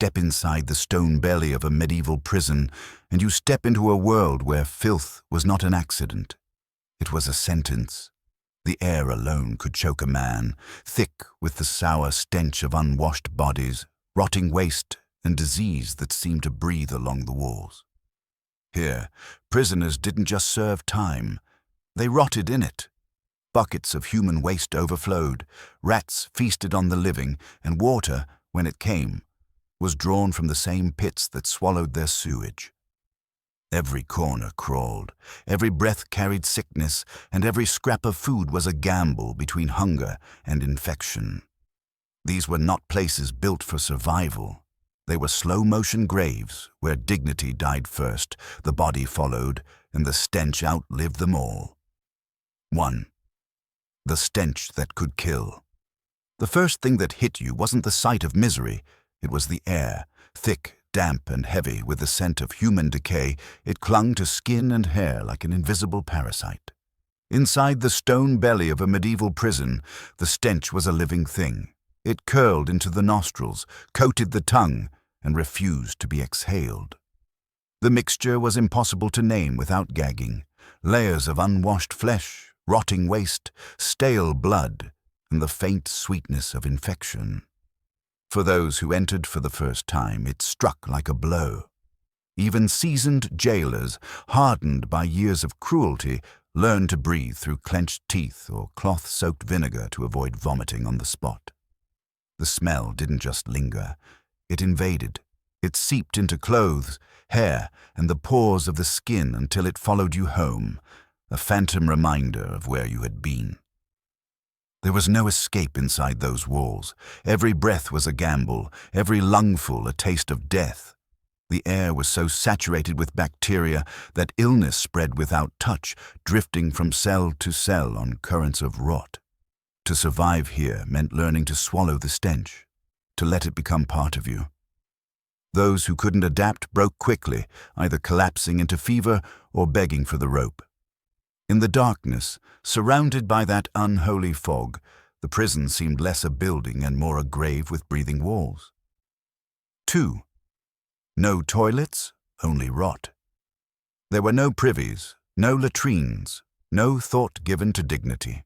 step inside the stone belly of a medieval prison, and you step into a world where filth was not an accident. It was a sentence. The air alone could choke a man, thick with the sour stench of unwashed bodies, rotting waste, and disease that seemed to breathe along the walls. Here, prisoners didn't just serve time, they rotted in it. Buckets of human waste overflowed, rats feasted on the living, and water, when it came, was drawn from the same pits that swallowed their sewage. Every corner crawled, every breath carried sickness, and every scrap of food was a gamble between hunger and infection. These were not places built for survival. They were slow-motion graves where dignity died first, the body followed, and the stench outlived them all. 1. The stench that could kill. The first thing that hit you wasn't the sight of misery, it was the air, thick, damp and heavy with the scent of human decay. It clung to skin and hair like an invisible parasite. Inside the stone belly of a medieval prison, the stench was a living thing. It curled into the nostrils, coated the tongue, and refused to be exhaled. The mixture was impossible to name without gagging. Layers of unwashed flesh, rotting waste, stale blood, and the faint sweetness of infection. For those who entered for the first time, it struck like a blow. Even seasoned jailers, hardened by years of cruelty, learned to breathe through clenched teeth or cloth-soaked vinegar to avoid vomiting on the spot. The smell didn't just linger. It invaded. It seeped into clothes, hair, and the pores of the skin until it followed you home, a phantom reminder of where you had been. There was no escape inside those walls. Every breath was a gamble, every lungful a taste of death. The air was so saturated with bacteria that illness spread without touch, drifting from cell to cell on currents of rot. To survive here meant learning to swallow the stench, to let it become part of you. Those who couldn't adapt broke quickly, either collapsing into fever or begging for the rope. In the darkness, surrounded by that unholy fog, the prison seemed less a building and more a grave with breathing walls. 2. No toilets, only rot. There were no privies, no latrines, no thought given to dignity.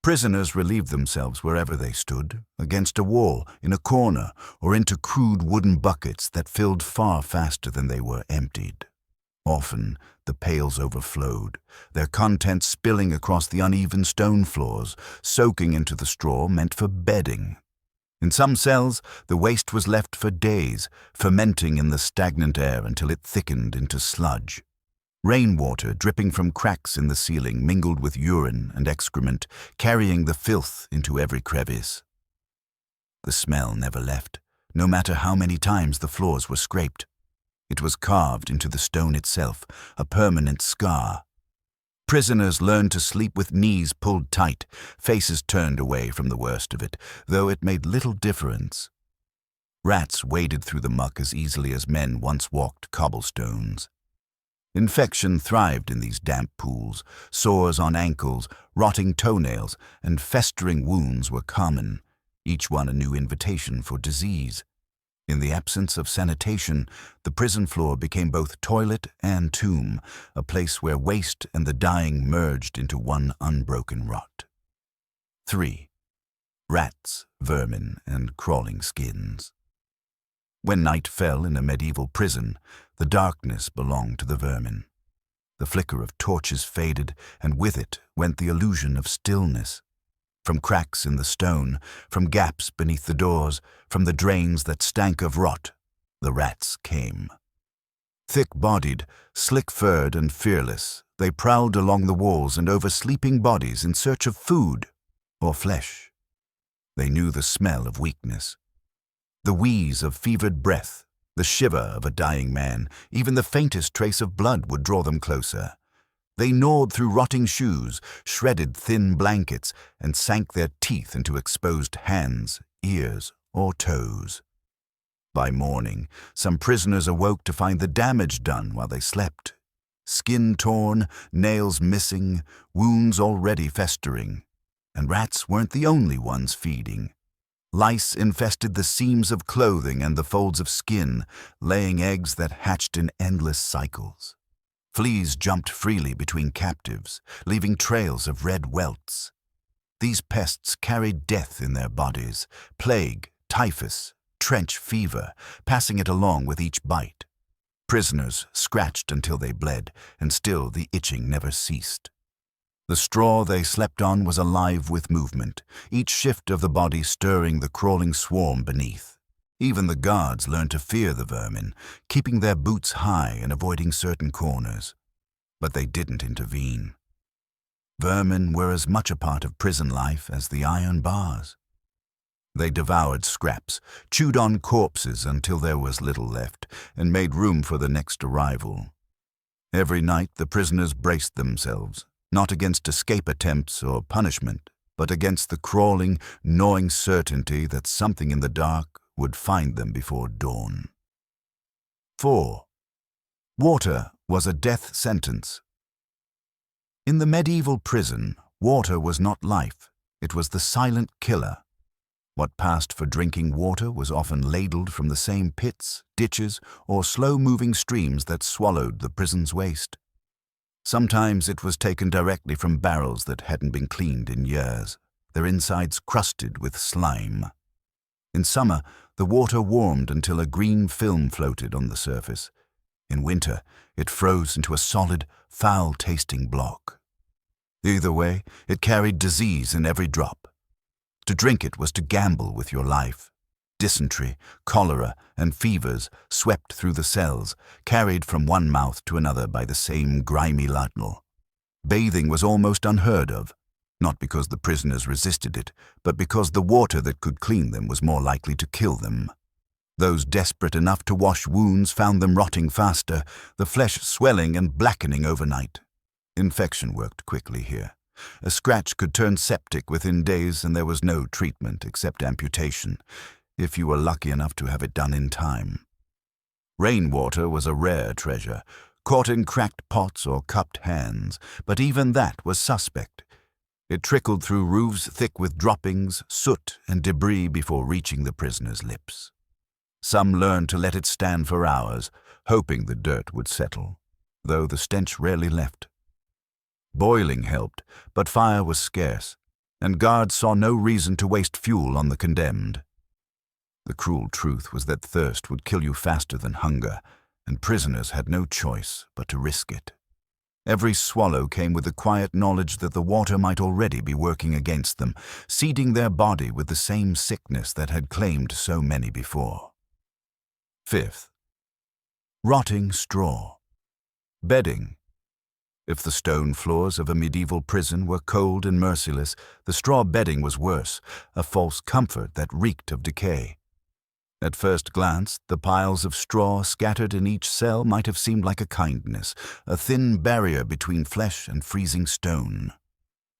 Prisoners relieved themselves wherever they stood, against a wall, in a corner, or into crude wooden buckets that filled far faster than they were emptied. Often, the pails overflowed, their contents spilling across the uneven stone floors, soaking into the straw meant for bedding. In some cells, the waste was left for days, fermenting in the stagnant air until it thickened into sludge. Rainwater dripping from cracks in the ceiling mingled with urine and excrement, carrying the filth into every crevice. The smell never left, no matter how many times the floors were scraped. It was carved into the stone itself, a permanent scar. Prisoners learned to sleep with knees pulled tight, faces turned away from the worst of it, though it made little difference. Rats waded through the muck as easily as men once walked cobblestones. Infection thrived in these damp pools. Sores on ankles, rotting toenails, and festering wounds were common, each one a new invitation for disease. In the absence of sanitation, the prison floor became both toilet and tomb, a place where waste and the dying merged into one unbroken rot. 3. Rats, vermin, and crawling skins. When night fell in a medieval prison, the darkness belonged to the vermin. The flicker of torches faded, and with it went the illusion of stillness. From cracks in the stone, from gaps beneath the doors, from the drains that stank of rot, the rats came. Thick-bodied, slick-furred, and fearless, they prowled along the walls and over sleeping bodies in search of food or flesh. They knew the smell of weakness, the wheeze of fevered breath, the shiver of a dying man. Even the faintest trace of blood would draw them closer. They gnawed through rotting shoes, shredded thin blankets, and sank their teeth into exposed hands, ears, or toes. By morning, some prisoners awoke to find the damage done while they slept. Skin torn, nails missing, wounds already festering. And rats weren't the only ones feeding. Lice infested the seams of clothing and the folds of skin, laying eggs that hatched in endless cycles. Fleas jumped freely between captives, leaving trails of red welts. These pests carried death in their bodies, plague, typhus, trench fever, passing it along with each bite. Prisoners scratched until they bled, and still the itching never ceased. The straw they slept on was alive with movement, each shift of the body stirring the crawling swarm beneath. Even the guards learned to fear the vermin, keeping their boots high and avoiding certain corners. But they didn't intervene. Vermin were as much a part of prison life as the iron bars. They devoured scraps, chewed on corpses until there was little left, and made room for the next arrival. Every night the prisoners braced themselves, not against escape attempts or punishment, but against the crawling, gnawing certainty that something in the dark would find them before dawn. 4. Water was a death sentence. In the medieval prison, water was not life. It was the silent killer. What passed for drinking water was often ladled from the same pits, ditches, or slow-moving streams that swallowed the prison's waste. Sometimes it was taken directly from barrels that hadn't been cleaned in years, their insides crusted with slime. In summer, the water warmed until a green film floated on the surface. In winter, it froze into a solid, foul-tasting block. Either way, it carried disease in every drop. To drink it was to gamble with your life. Dysentery, cholera, and fevers swept through the cells, carried from one mouth to another by the same grimy ladle. Bathing was almost unheard of, not because the prisoners resisted it, but because the water that could clean them was more likely to kill them. Those desperate enough to wash wounds found them rotting faster, the flesh swelling and blackening overnight. Infection worked quickly here. A scratch could turn septic within days, and there was no treatment except amputation, if you were lucky enough to have it done in time. Rainwater was a rare treasure, caught in cracked pots or cupped hands, but even that was suspect. It trickled through roofs thick with droppings, soot, and debris before reaching the prisoner's lips. Some learned to let it stand for hours, hoping the dirt would settle, though the stench rarely left. Boiling helped, but fire was scarce, and guards saw no reason to waste fuel on the condemned. The cruel truth was that thirst would kill you faster than hunger, and prisoners had no choice but to risk it. Every swallow came with the quiet knowledge that the water might already be working against them, seeding their body with the same sickness that had claimed so many before. 5th. Rotting straw. Bedding. If the stone floors of a medieval prison were cold and merciless, the straw bedding was worse, a false comfort that reeked of decay. At first glance, the piles of straw scattered in each cell might have seemed like a kindness, a thin barrier between flesh and freezing stone.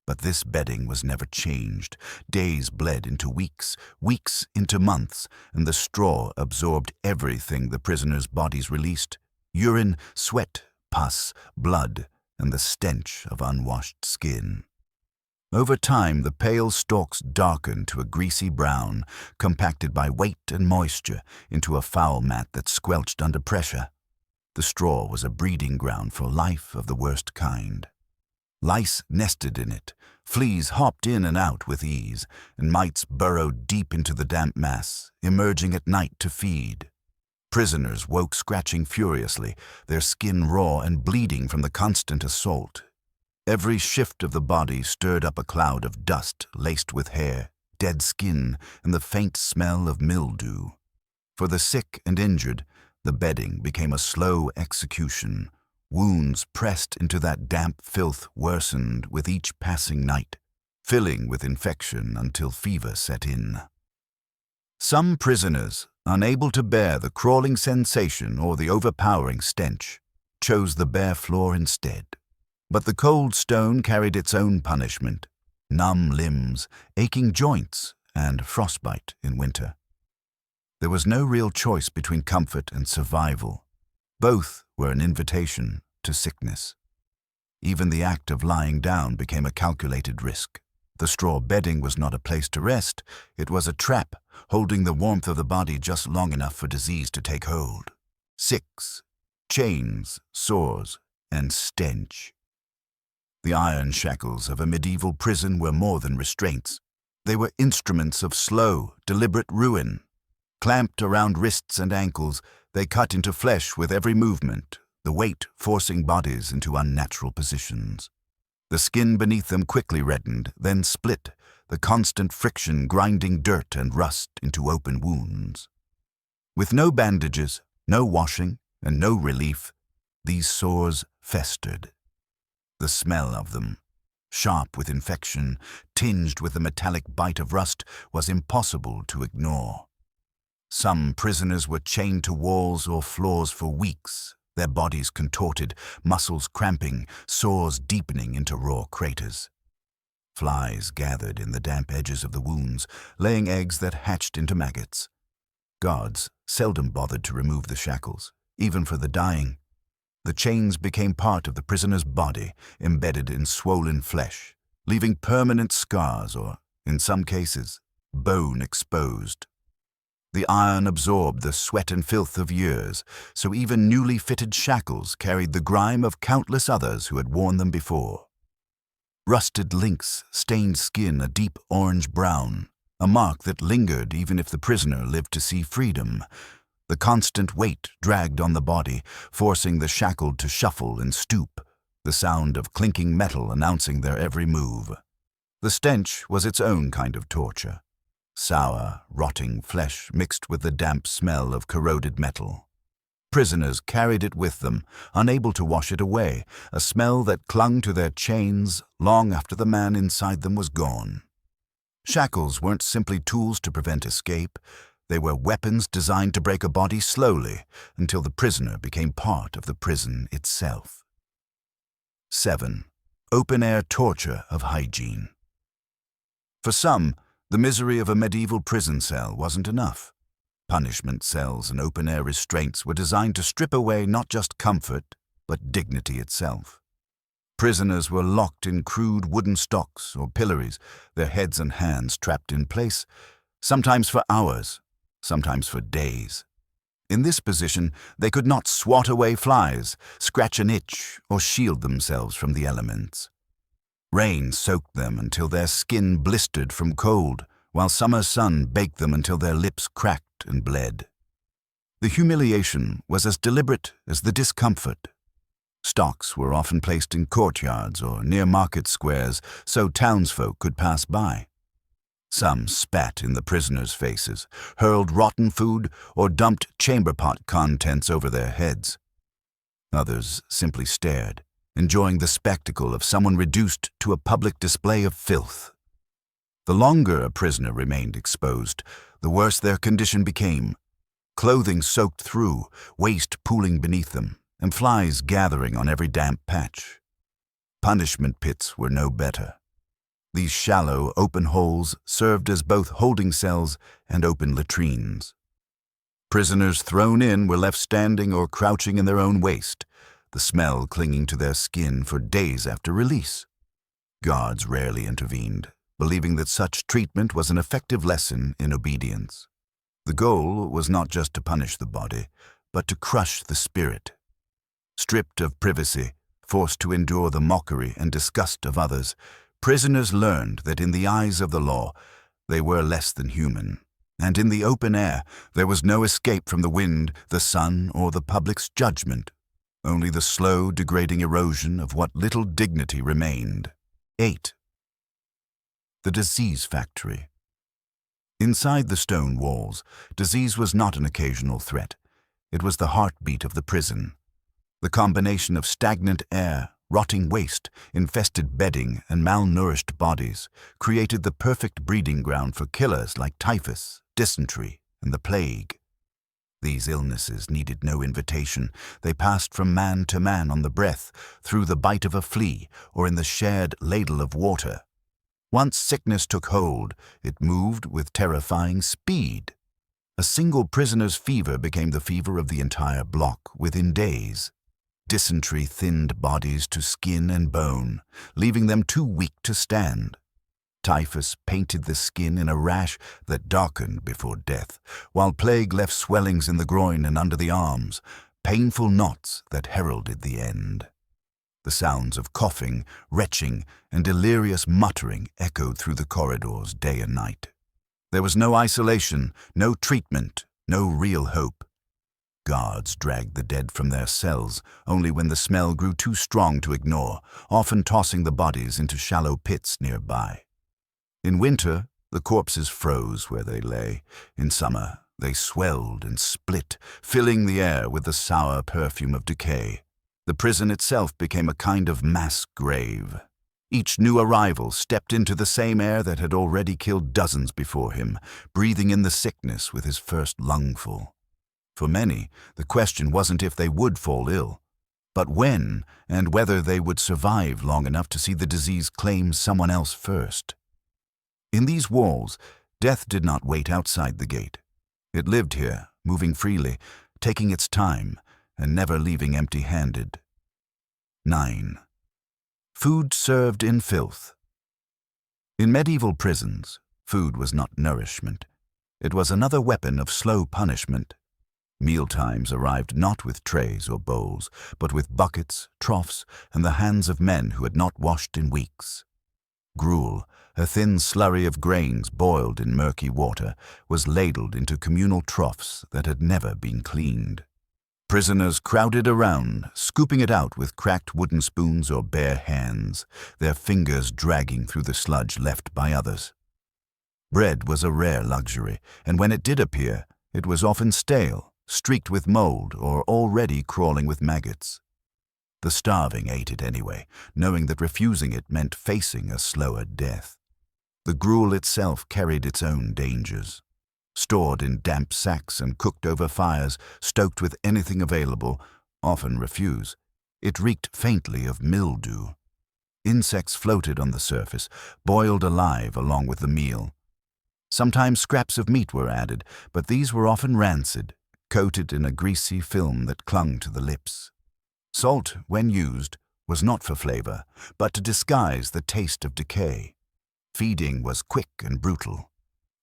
But this bedding was never changed. Days bled into weeks, weeks into months, and the straw absorbed everything the prisoners' bodies released: urine, sweat, pus, blood, and the stench of unwashed skin. Over time, the pale stalks darkened to a greasy brown, compacted by weight and moisture into a foul mat that squelched under pressure. The straw was a breeding ground for life of the worst kind. Lice nested in it, fleas hopped in and out with ease, and mites burrowed deep into the damp mass, emerging at night to feed. Prisoners woke scratching furiously, their skin raw and bleeding from the constant assault. Every shift of the body stirred up a cloud of dust laced with hair, dead skin, and the faint smell of mildew. For the sick and injured, the bedding became a slow execution. Wounds pressed into that damp filth worsened with each passing night, filling with infection until fever set in. Some prisoners, unable to bear the crawling sensation or the overpowering stench, chose the bare floor instead. But the cold stone carried its own punishment: numb limbs, aching joints, and frostbite in winter. There was no real choice between comfort and survival. Both were an invitation to sickness. Even the act of lying down became a calculated risk. The straw bedding was not a place to rest. It was a trap, holding the warmth of the body just long enough for disease to take hold. 6. Chains, sores, and stench. The iron shackles of a medieval prison were more than restraints. They were instruments of slow, deliberate ruin. Clamped around wrists and ankles, they cut into flesh with every movement, the weight forcing bodies into unnatural positions. The skin beneath them quickly reddened, then split, the constant friction grinding dirt and rust into open wounds. With no bandages, no washing, and no relief, these sores festered. The smell of them, sharp with infection, tinged with the metallic bite of rust, was impossible to ignore. Some prisoners were chained to walls or floors for weeks, their bodies contorted, muscles cramping, sores deepening into raw craters. Flies gathered in the damp edges of the wounds, laying eggs that hatched into maggots. Guards seldom bothered to remove the shackles, even for the dying. The chains became part of the prisoner's body, embedded in swollen flesh, leaving permanent scars or, in some cases, bone exposed. The iron absorbed the sweat and filth of years, so even newly fitted shackles carried the grime of countless others who had worn them before. Rusted links stained skin a deep orange-brown, a mark that lingered even if the prisoner lived to see freedom. The constant weight dragged on the body, forcing the shackled to shuffle and stoop, the sound of clinking metal announcing their every move. The stench was its own kind of torture. Sour, rotting flesh mixed with the damp smell of corroded metal. Prisoners carried it with them, unable to wash it away, a smell that clung to their chains long after the man inside them was gone. Shackles weren't simply tools to prevent escape. They were weapons designed to break a body slowly until the prisoner became part of the prison itself. 7. Open-air torture of hygiene. For some, the misery of a medieval prison cell wasn't enough. Punishment cells and open-air restraints were designed to strip away not just comfort, but dignity itself. Prisoners were locked in crude wooden stocks or pillories, their heads and hands trapped in place, sometimes for hours, sometimes for days. In this position, they could not swat away flies, scratch an itch, or shield themselves from the elements. Rain soaked them until their skin blistered from cold, while summer sun baked them until their lips cracked and bled. The humiliation was as deliberate as the discomfort. Stocks were often placed in courtyards or near market squares so townsfolk could pass by. Some spat in the prisoners' faces, hurled rotten food, or dumped chamber pot contents over their heads. Others simply stared, enjoying the spectacle of someone reduced to a public display of filth. The longer a prisoner remained exposed, the worse their condition became. Clothing soaked through, waste pooling beneath them, and flies gathering on every damp patch. Punishment pits were no better. These shallow, open holes served as both holding cells and open latrines. Prisoners thrown in were left standing or crouching in their own waste, the smell clinging to their skin for days after release. Guards rarely intervened, believing that such treatment was an effective lesson in obedience. The goal was not just to punish the body, but to crush the spirit. Stripped of privacy, forced to endure the mockery and disgust of others, prisoners learned that in the eyes of the law, they were less than human, and in the open air, there was no escape from the wind, the sun, or the public's judgment, only the slow, degrading erosion of what little dignity remained. 8. The disease factory. Inside the stone walls, disease was not an occasional threat. It was the heartbeat of the prison. The combination of stagnant air, rotting waste, infested bedding, and malnourished bodies created the perfect breeding ground for killers like typhus, dysentery, and the plague. These illnesses needed no invitation. They passed from man to man on the breath, through the bite of a flea, or in the shared ladle of water. Once sickness took hold, it moved with terrifying speed. A single prisoner's fever became the fever of the entire block within days. Dysentery thinned bodies to skin and bone, leaving them too weak to stand. Typhus painted the skin in a rash that darkened before death, while plague left swellings in the groin and under the arms, painful knots that heralded the end. The sounds of coughing, retching, and delirious muttering echoed through the corridors day and night. There was no isolation, no treatment, no real hope. Guards dragged the dead from their cells only when the smell grew too strong to ignore, often tossing the bodies into shallow pits nearby. In winter, the corpses froze where they lay. In summer, they swelled and split, filling the air with the sour perfume of decay. The prison itself became a kind of mass grave. Each new arrival stepped into the same air that had already killed dozens before him, breathing in the sickness with his first lungful. For many, the question wasn't if they would fall ill, but when and whether they would survive long enough to see the disease claim someone else first. In these walls, death did not wait outside the gate. It lived here, moving freely, taking its time, and never leaving empty-handed. 9. Food served in filth. In medieval prisons, food was not nourishment. It was another weapon of slow punishment. Mealtimes arrived not with trays or bowls, but with buckets, troughs, and the hands of men who had not washed in weeks. Gruel, a thin slurry of grains boiled in murky water, was ladled into communal troughs that had never been cleaned. Prisoners crowded around, scooping it out with cracked wooden spoons or bare hands, their fingers dragging through the sludge left by others. Bread was a rare luxury, and when it did appear, it was often stale, streaked with mold, or already crawling with maggots. The starving ate it anyway, knowing that refusing it meant facing a slower death. The gruel itself carried its own dangers. Stored in damp sacks and cooked over fires, stoked with anything available, often refuse, it reeked faintly of mildew. Insects floated on the surface, boiled alive along with the meal. Sometimes scraps of meat were added, but these were often rancid, coated in a greasy film that clung to the lips. Salt, when used, was not for flavor, but to disguise the taste of decay. Feeding was quick and brutal.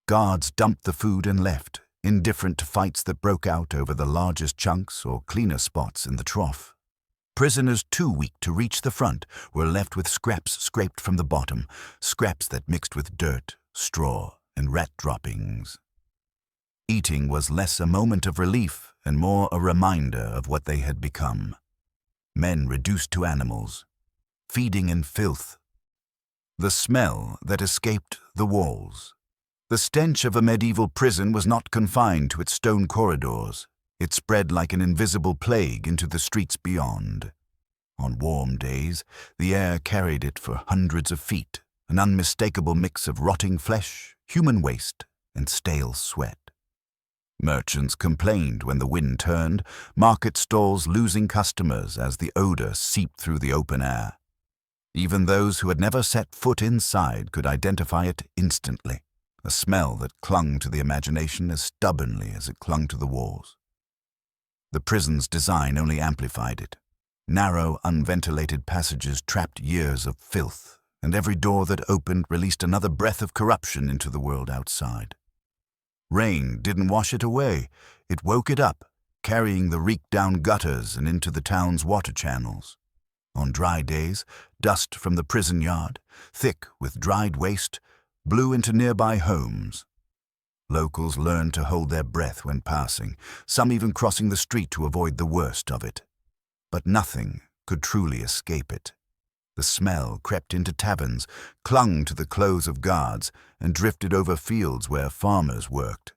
Guards dumped the food and left, indifferent to fights that broke out over the largest chunks or cleaner spots in the trough. Prisoners too weak to reach the front were left with scraps scraped from the bottom, scraps that mixed with dirt, straw, and rat droppings. Eating was less a moment of relief and more a reminder of what they had become. Men reduced to animals, feeding in filth. The smell that escaped the walls. The stench of a medieval prison was not confined to its stone corridors. It spread like an invisible plague into the streets beyond. On warm days, the air carried it for hundreds of feet, an unmistakable mix of rotting flesh, human waste, and stale sweat. Merchants complained when the wind turned, market stalls losing customers as the odor seeped through the open air. Even those who had never set foot inside could identify it instantly, a smell that clung to the imagination as stubbornly as it clung to the walls. The prison's design only amplified it. Narrow, unventilated passages trapped years of filth, and every door that opened released another breath of corruption into the world outside. Rain didn't wash it away, it woke it up, carrying the reek down gutters and into the town's water channels. On dry days, dust from the prison yard, thick with dried waste, blew into nearby homes. Locals learned to hold their breath when passing, some even crossing the street to avoid the worst of it. But nothing could truly escape it. The smell crept into taverns, clung to the clothes of guards, and drifted over fields where farmers worked.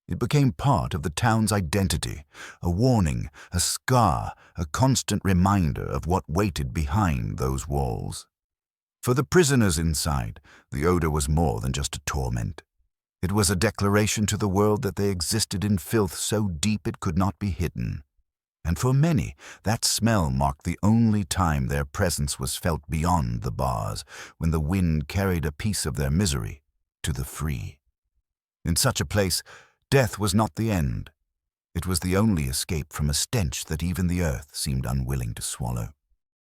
It became part of the town's identity, a warning, a scar, a constant reminder of what waited behind those walls. For the prisoners inside, the odor was more than just a torment. It was a declaration to the world that they existed in filth so deep it could not be hidden. And for many, that smell marked the only time their presence was felt beyond the bars, when the wind carried a piece of their misery to the free. In such a place, death was not the end. It was the only escape from a stench that even the earth seemed unwilling to swallow.